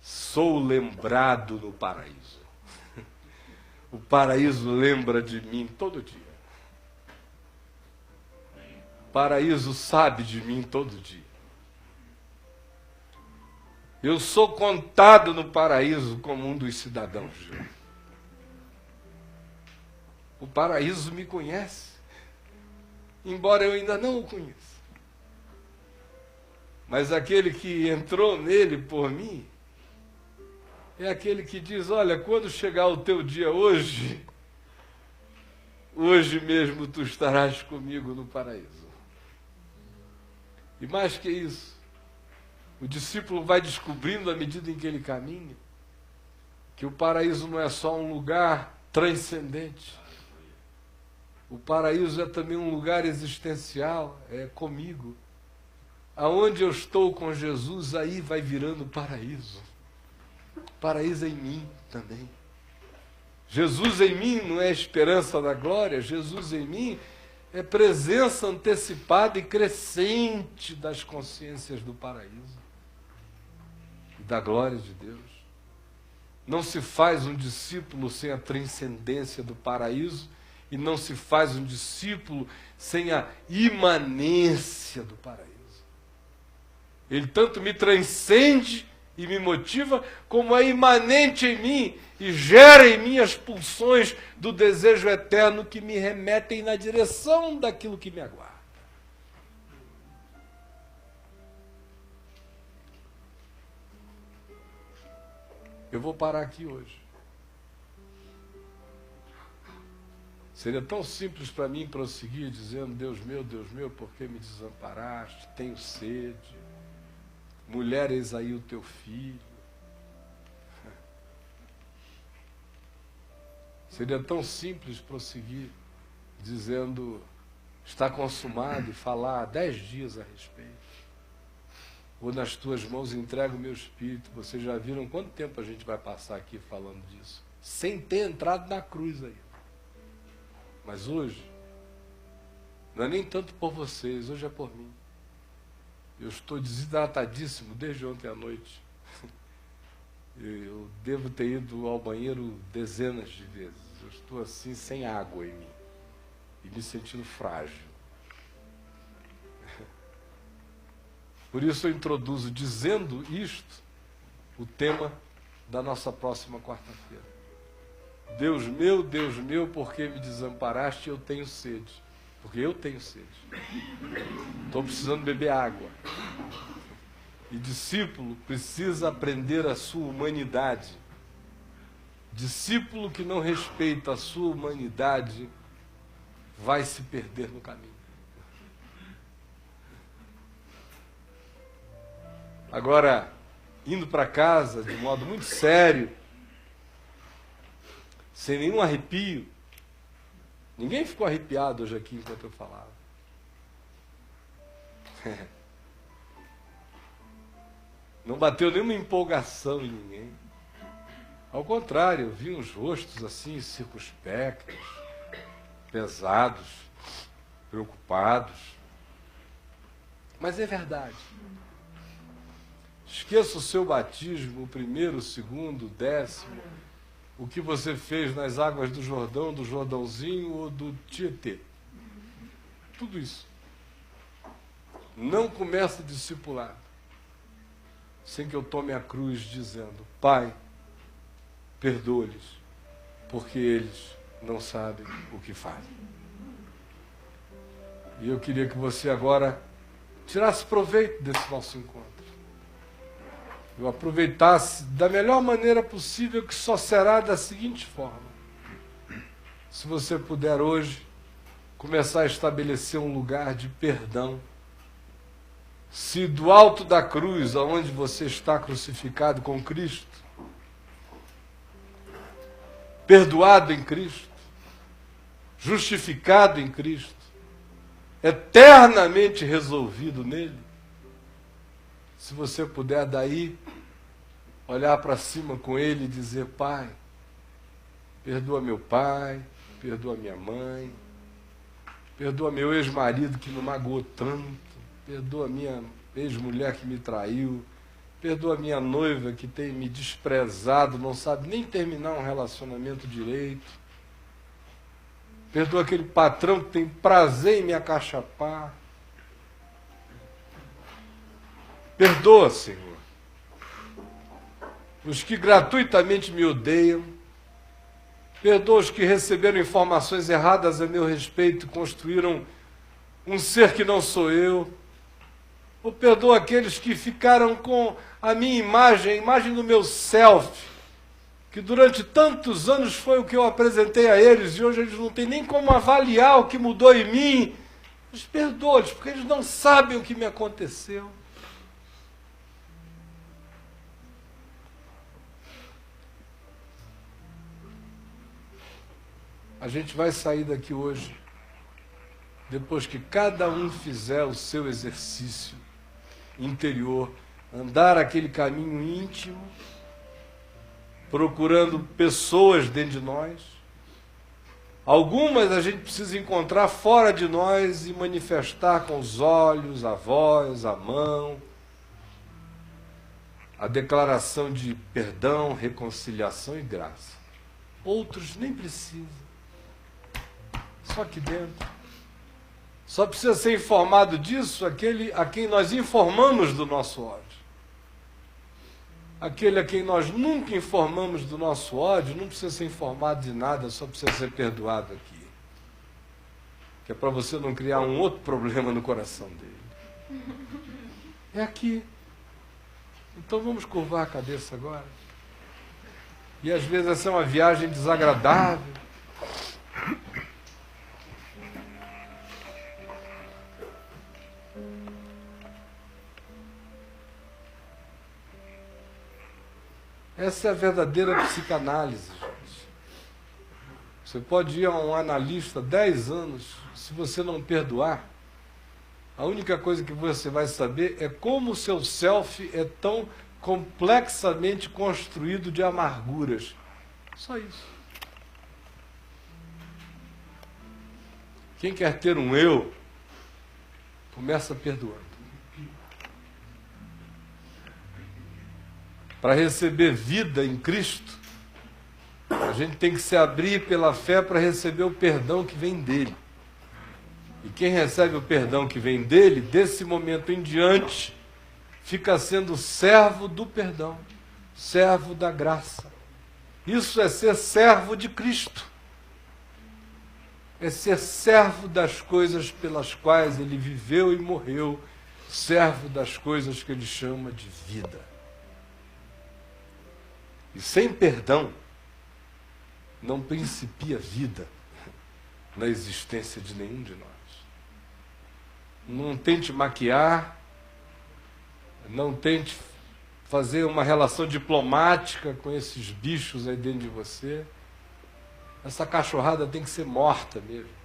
A: sou lembrado no paraíso. O paraíso lembra de mim todo dia. O paraíso sabe de mim todo dia. Eu sou contado no paraíso como um dos cidadãos. O paraíso me conhece, embora eu ainda não o conheça. Mas aquele que entrou nele por mim, é aquele que diz, olha, quando chegar o teu dia hoje, hoje mesmo tu estarás comigo no paraíso. E mais que isso, o discípulo vai descobrindo à medida em que ele caminha, que o paraíso não é só um lugar transcendente. O paraíso é também um lugar existencial, é comigo. Aonde eu estou com Jesus, aí vai virando paraíso. Paraíso é em mim também. Jesus em mim não é esperança da glória, Jesus em mim é presença antecipada e crescente das consciências do paraíso e da glória de Deus. Não se faz um discípulo sem a transcendência do paraíso e não se faz um discípulo sem a imanência do paraíso. Ele tanto me transcende e me motiva, como é imanente em mim e gera em mim as pulsões do desejo eterno que me remetem na direção daquilo que me aguarda. Eu vou parar aqui hoje. Seria tão simples para mim prosseguir dizendo, Deus meu, por que me desamparaste? Tenho sede. Mulher, eis aí o teu filho. Seria tão simples prosseguir dizendo, está consumado, e falar 10 dias a respeito. Ou nas tuas mãos entrego o meu espírito. Vocês já viram quanto tempo a gente vai passar aqui falando disso? Sem ter entrado na cruz aí. Mas hoje, não é nem tanto por vocês, hoje é por mim. Eu estou desidratadíssimo desde ontem à noite. Eu devo ter ido ao banheiro dezenas de vezes. Eu estou assim, sem água em mim. E me sentindo frágil. Por isso eu introduzo, dizendo isto, o tema da nossa próxima quarta-feira. Deus meu, por que me desamparaste? Eu tenho sede. Porque eu tenho sede. Estou precisando beber água. E discípulo precisa aprender a sua humanidade. Discípulo que não respeita a sua humanidade vai se perder no caminho. Agora, indo para casa de modo muito sério, sem nenhum arrepio, Ninguém ficou arrepiado hoje aqui enquanto eu falava. Não bateu nenhuma empolgação em ninguém. Ao contrário, eu vi uns rostos assim, circunspectos, pesados, preocupados. Mas é verdade. Esqueça o seu batismo, o primeiro, o segundo, o 10º, o que você fez nas águas do Jordão, do Jordãozinho ou do Tietê. Tudo isso. Não comece a discipular sem que eu tome a cruz dizendo: Pai, perdoa-lhes, porque eles não sabem o que fazem. E eu queria que você agora tirasse proveito desse nosso encontro. Eu aproveitasse da melhor maneira possível, que só será da seguinte forma: se você puder hoje começar a estabelecer um lugar de perdão, se do alto da cruz, aonde você está crucificado com Cristo, perdoado em Cristo, justificado em Cristo, eternamente resolvido nele, se você puder daí olhar para cima com ele e dizer: Pai, perdoa meu pai, perdoa minha mãe, perdoa meu ex-marido que me magoou tanto, perdoa minha ex-mulher que me traiu, perdoa minha noiva que tem me desprezado, não sabe nem terminar um relacionamento direito, perdoa aquele patrão que tem prazer em me acachapar. Perdoa, Senhor, os que gratuitamente me odeiam. Perdoa os que receberam informações erradas a meu respeito e construíram um ser que não sou eu. Ou perdoa aqueles que ficaram com a minha imagem, a imagem do meu self, que durante tantos anos foi o que eu apresentei a eles, e hoje eles não têm nem como avaliar o que mudou em mim. Mas perdoa-os, porque eles não sabem o que me aconteceu. A gente vai sair daqui hoje, depois que cada um fizer o seu exercício interior, andar aquele caminho íntimo, procurando pessoas dentro de nós. Algumas a gente precisa encontrar fora de nós e manifestar com os olhos, a voz, a mão, a declaração de perdão, reconciliação e graça. Outros nem precisam. Só aqui dentro. Só precisa ser informado disso aquele a quem nós informamos do nosso ódio. Aquele a quem nós nunca informamos do nosso ódio não precisa ser informado de nada, só precisa ser perdoado aqui. Que é para você não criar um outro problema no coração dele. É aqui. Então vamos curvar a cabeça agora. E às vezes essa é uma viagem desagradável. Essa é a verdadeira psicanálise, gente. Você pode ir a um analista 10 anos, se você não perdoar, a única coisa que você vai saber é como o seu self é tão complexamente construído de amarguras. Só isso. Quem quer ter um eu, começa perdoando. Para receber vida em Cristo, a gente tem que se abrir pela fé para receber o perdão que vem dele. E quem recebe o perdão que vem dele, desse momento em diante, fica sendo servo do perdão, servo da graça. Isso é ser servo de Cristo. É ser servo das coisas pelas quais ele viveu e morreu, servo das coisas que ele chama de vida. E sem perdão, não principia vida na existência de nenhum de nós. Não tente maquiar, não tente fazer uma relação diplomática com esses bichos aí dentro de você. Essa cachorrada tem que ser morta mesmo.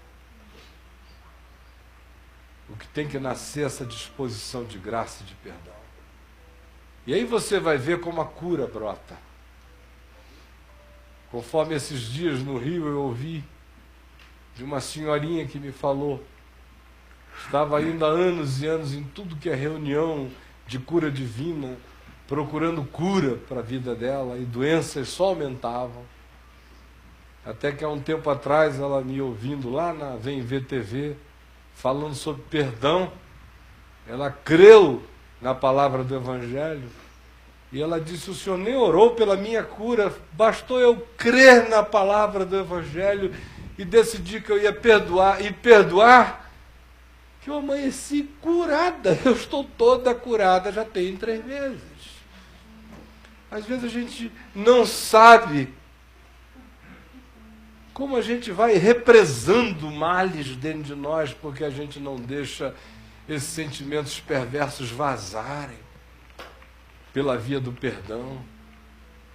A: O que tem que nascer é essa disposição de graça e de perdão. E aí você vai ver como a cura brota. Conforme esses dias no Rio eu ouvi de uma senhorinha que me falou, estava indo há anos e anos em tudo que é reunião de cura divina, procurando cura para a vida dela, e doenças só aumentavam. Até que há um tempo atrás, ela me ouvindo lá na Vem Ver TV, falando sobre perdão, ela creu na palavra do Evangelho, e ela disse: o senhor nem orou pela minha cura, bastou eu crer na palavra do Evangelho e decidir que eu ia perdoar, que eu amanheci curada. Eu estou toda curada, já tem 3 meses. Às vezes a gente não sabe como a gente vai represando males dentro de nós, porque a gente não deixa esses sentimentos perversos vazarem pela via do perdão.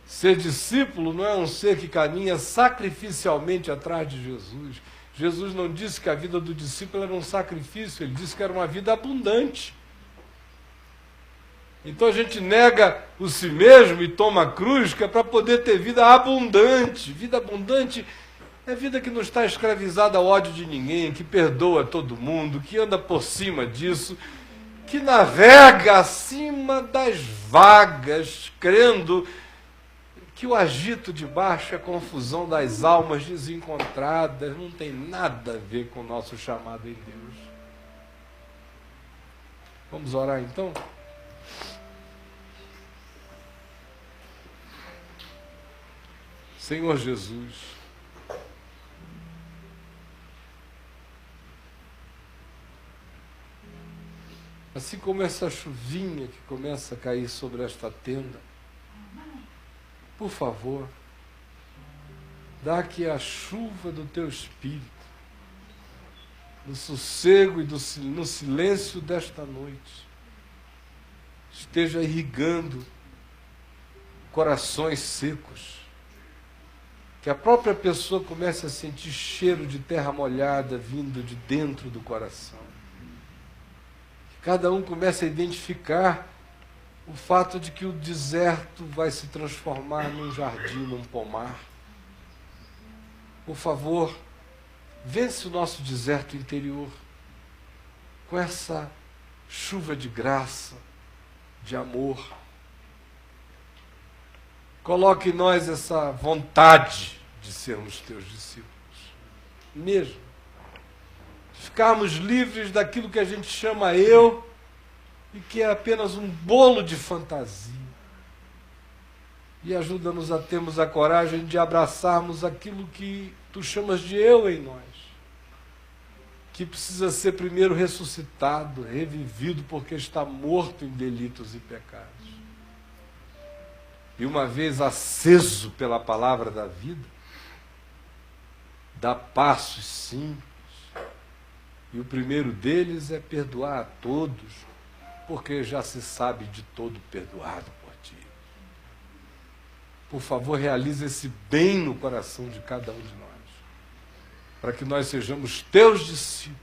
A: Ser discípulo não é um ser que caminha sacrificialmente atrás de Jesus. Jesus não disse que a vida do discípulo era um sacrifício, ele disse que era uma vida abundante. Então a gente nega o si mesmo e toma a cruz, que é para poder ter vida abundante. Vida abundante é vida que não está escravizada ao ódio de ninguém, que perdoa todo mundo, que anda por cima disso, que navega acima das vagas, crendo que o agito de baixo é a confusão das almas desencontradas, não tem nada a ver com o nosso chamado em Deus. Vamos orar então? Senhor Jesus, assim como essa chuvinha que começa a cair sobre esta tenda, por favor, dá que a chuva do Teu Espírito, no sossego e no silêncio desta noite, esteja irrigando corações secos, que a própria pessoa comece a sentir cheiro de terra molhada vindo de dentro do coração. Que cada um comece a identificar o fato de que o deserto vai se transformar num jardim, num pomar. Por favor, vence o nosso deserto interior com essa chuva de graça, de amor. Coloque em nós essa vontade de sermos teus discípulos, mesmo. De ficarmos livres daquilo que a gente chama eu, e que é apenas um bolo de fantasia. E ajuda-nos a termos a coragem de abraçarmos aquilo que tu chamas de eu em nós, que precisa ser primeiro ressuscitado, revivido, porque está morto em delitos e pecados. E uma vez aceso pela palavra da vida, dá passos simples. E o primeiro deles é perdoar a todos, porque já se sabe de todo perdoado por ti. Por favor, realize esse bem no coração de cada um de nós, para que nós sejamos teus discípulos,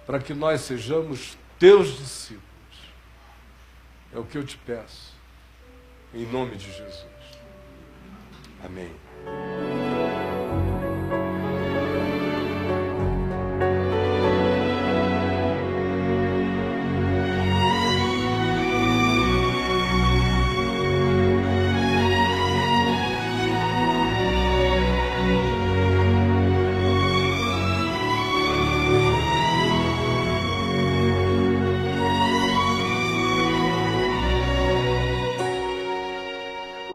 A: para que nós sejamos teus discípulos. É o que eu te peço, em nome de Jesus. Amém.